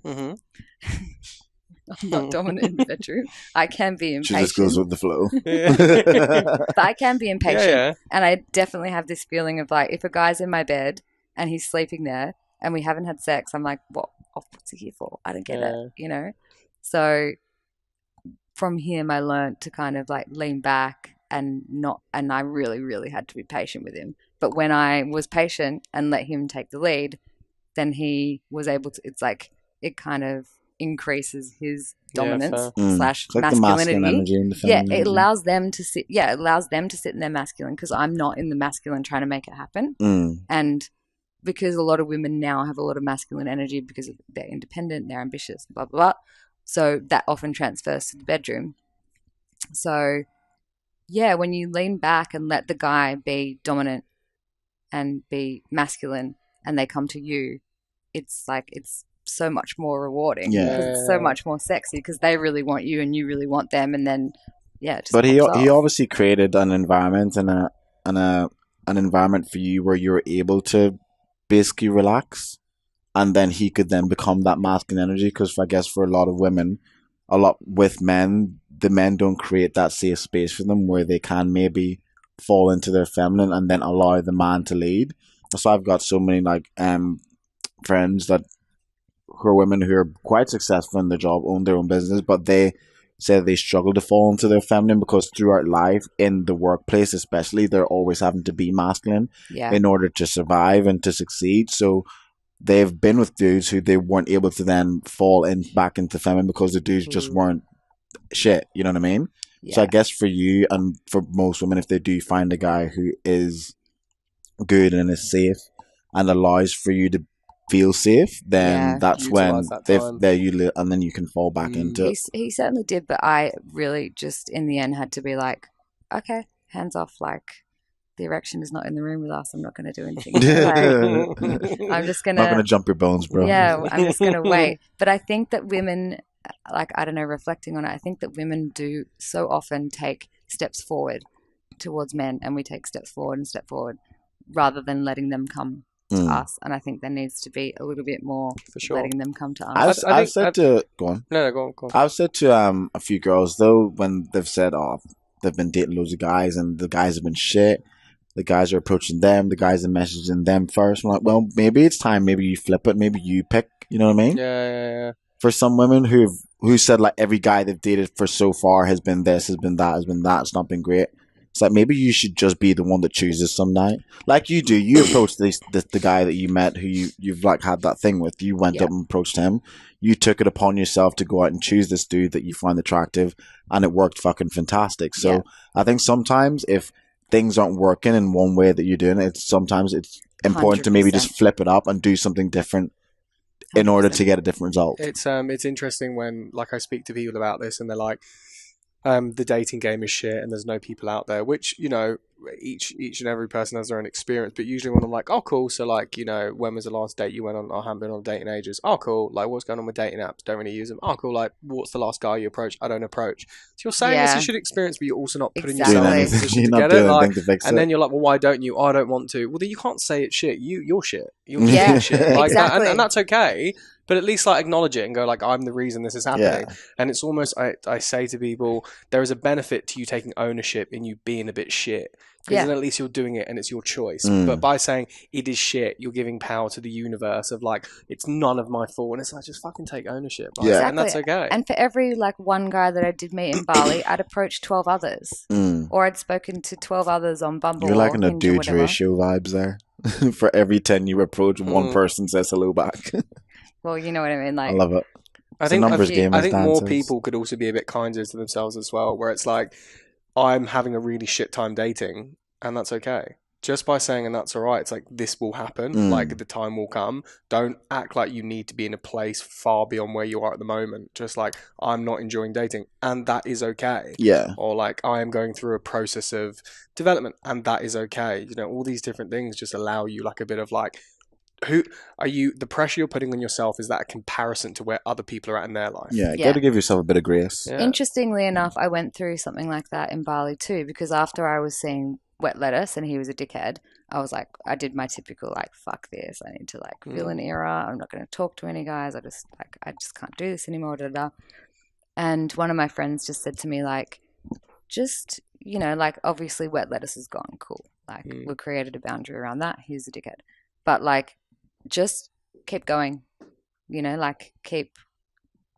I'm not dominant in the bedroom, I can be She impatient. just goes with the flow. But I can be impatient. Yeah. And I definitely have this feeling of like, if a guy's in my bed and he's sleeping there and we haven't had sex, I'm like, what's he here for? I don't get it, you know? So from him, I learned to kind of like lean back and I really, really had to be patient with him. But when I was patient and let him take the lead, then he was able to, it's like, it kind of increases his dominance slash It's like masculinity. the masculine energy and the feminine it allows them to sit. Yeah, it allows them to sit in their masculine, because I'm not in the masculine trying to make it happen. And because a lot of women now have a lot of masculine energy because they're independent, they're ambitious, blah blah blah. So that often transfers to the bedroom. So yeah, when you lean back and let the guy be dominant and be masculine, and they come to you, it's like it's so much more rewarding. Because it's so much more sexy, because they really want you and you really want them, and then it just but he pops off. obviously created an environment and an environment for you where you're able to basically relax, and then he could then become that masculine energy. Because I guess for a lot of women, a lot with men, the men don't create that safe space for them where they can maybe fall into their feminine and then allow the man to lead. So I've got so many like friends that who are women who are quite successful in their job, own their own business, but they say they struggle to fall into their feminine because throughout life, in the workplace especially, they're always having to be masculine in order to survive and to succeed. So they've been with dudes who they weren't able to then fall in back into feminine because the dudes just weren't shit. You know what I mean? So I guess for you and for most women, if they do find a guy who is good and is safe and allows for you to feel safe, then that's when and then you can fall back into it. He certainly did, but I really just in the end had to be like, okay, hands off, like the erection is not in the room with us. I'm not going to do anything. Like, I'm just going to... Not going to jump your bones, bro. Yeah, I'm just going to wait. But I think that women, like, I don't know, reflecting on it, I think that women do so often take steps forward towards men, and we take steps forward and step forward rather than letting them come to us. And I think there needs to be a little bit more for sure letting them come to us. I've said to go on. No, go on. I've said to a few girls though, when they've said, oh, they've been dating loads of guys and the guys have been shit, the guys are approaching them, the guys are messaging them first. I'm like, well, maybe it's time, maybe you flip it, maybe you pick, you know what I mean? Yeah. For some women who said like every guy they've dated for so far has been this, has been that, it's not been great. It's like maybe you should just be the one that chooses some night, like you do. You approached the guy that you met, who you've like had that thing with. You went up and approached him. You took it upon yourself to go out and choose this dude that you find attractive, and it worked fucking fantastic. So I think sometimes if things aren't working in one way that you're doing it, sometimes it's important 100%. to maybe just flip it up and do something different in order to get a different result. It's interesting when like I speak to people about this and they're like, the dating game is shit and there's no people out there, which, you know, each and every person has their own experience. But usually when I'm like, oh cool, so like, you know, when was the last date you went on? I haven't been on a date in ages. Oh cool, like what's going on with dating apps? Don't really use them. Oh cool, like what's the last guy you approached? I don't approach. So you're saying it's a shit experience, but you're also not putting yourself in a position to get it. Like, and then you're like, well, why don't you? Oh, I don't want to. Well, then you can't say it's shit. You're shit. You're just shit. Like that, and that's okay. But at least like acknowledge it and go like, I'm the reason this is happening. And it's almost, I say to people, there is a benefit to you taking ownership in you being a bit shit. Because then at least you're doing it and it's your choice. But by saying it is shit, you're giving power to the universe of like, it's none of my fault. And it's like, just fucking take ownership. Like, exactly. And that's okay. And for every like one guy that I did meet in Bali, I'd approached 12 others. Or I'd spoken to 12 others on Bumble. You're like in a dude's ratio vibes there. For every 10 you approach, one person says hello back. Well, you know what I mean. Like, I love it. I think more people could also be a bit kinder to themselves as well, where it's like, I'm having a really shit time dating, and that's okay. Just by saying, and that's all right, it's like, this will happen, like the time will come. Don't act like you need to be in a place far beyond where you are at the moment. Just like, I'm not enjoying dating, and that is okay. Yeah. Or like, I am going through a process of development, and that is okay. You know, all these different things just allow you like a bit of like, who are you? The pressure you're putting on yourself, is that a comparison to where other people are at in their life? Yeah, you got to give yourself a bit of grace. Yeah. Interestingly enough, I went through something like that in Bali too, because after I was seeing Wet Lettuce and he was a dickhead, I was like, I did my typical like, fuck this, I need to like fill an era, I'm not going to talk to any guys, I just can't do this anymore, And one of my friends just said to me like, just, you know, like obviously Wet Lettuce is gone, cool, like we've created a boundary around that, he's a dickhead, but like, just keep going, you know, like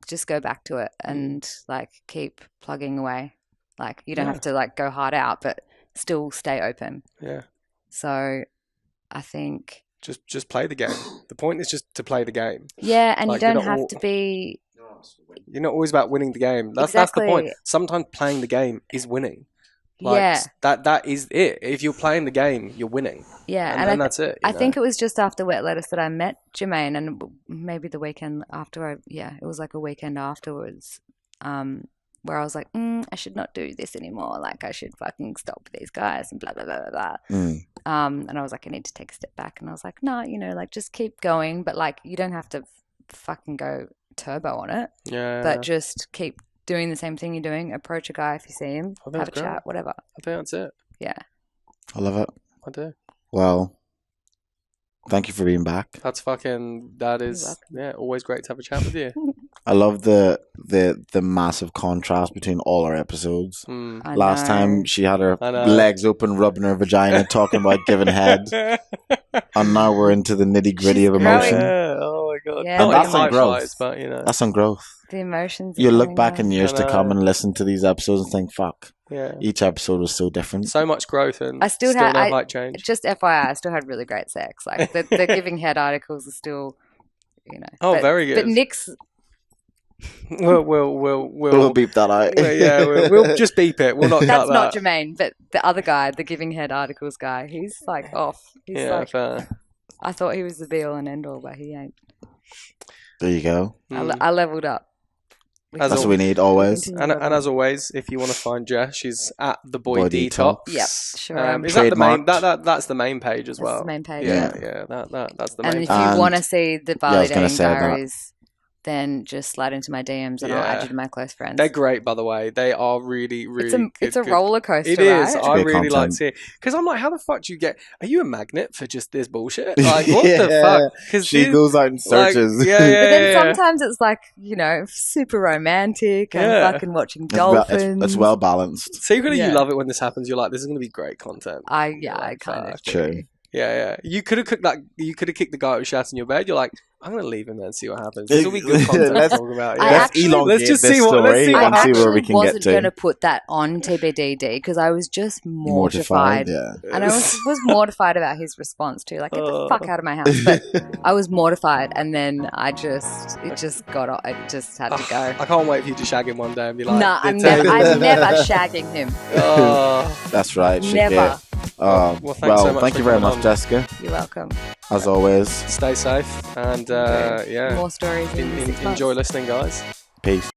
just go back to it and like keep plugging away. Like you don't have to like go hard out, but still stay open. Yeah. So I think just play the game. The point is just to play the game. Yeah, and like, you don't have to be. You're not always about winning the game. That's the point. Sometimes playing the game is winning. Like, that is it. If you're playing the game, you're winning. Yeah, and that's it. I think it was just after Wet Lettuce that I met Jermaine, and maybe the weekend after. It was like a weekend afterwards, where I was like, I should not do this anymore. Like, I should fucking stop these guys and blah blah blah blah blah. And I was like, I need to take a step back, and I was like, no, you know, like just keep going, but like you don't have to fucking go turbo on it. Yeah, but just keep doing the same thing you're doing. Approach a guy if you see him, have a chat, whatever. I think that's it. Yeah. I love it. I do. Well, thank you for being back. That is always great to have a chat with you. I love the massive contrast between all our episodes. Last time she had her legs open, rubbing her vagina, talking about giving head. And now we're into the nitty gritty of emotion. Oh my god. Yeah. And that's on growth. But, you know. That's on growth. The emotions. You look back in years to come and listen to these episodes and think, fuck. Yeah. Each episode was so different. So much growth and I still had no height change. Just FYI, I still had really great sex. Like the giving head articles are still, you know. Oh, very good. But Nick's. We'll beep that out. We'll just beep it. We'll not cut that. That's not Jermaine, but the other guy, the giving head articles guy, he's like off. He's like, fair. I thought he was the be all and end all, but he ain't. There you go. I leveled up. That's what we need always. And as always, if you want to find Jess, she's at the Boy Detox. Yep, sure. Is that the main? That's the main page as well. That's the main page. Yeah. That's the main. And if you want to see the Bali dating diaries, then just slide into my DMs and I'll add you to my close friends. They're great, by the way. They are really, really It's a roller coaster, It is. Right? I really like to see it. Because I'm like, how the fuck do you get... Are you a magnet for just this bullshit? Like, what the fuck? Because she goes out and searches. But then sometimes it's like, you know, super romantic and fucking watching dolphins. It's well balanced. Secretly, you love it when this happens. You're like, this is going to be great content. I kind of true. Yeah. You could have cooked that. You could have kicked the guy who was shat in your bed. You're like, I'm gonna leave him there and see what happens. This will be good content to talk about. I Yeah. actually- elongate Let's just this see what- let's story see what and I see where we actually can wasn't get going to. to put that on TBDD because I was just mortified. Yeah. And I was mortified about his response too. Like, get the fuck out of my house. But I was mortified, and then it just got off. It just had to go. I can't wait for you to shag him one day and be like, No, I'm "Did never shagging him. Oh. That's right. Never. Well, thanks so much thank for you very coming much, on. Jessica. You're welcome. As always, Stay safe and yeah, More stories in 6 months. enjoy listening, guys. peace.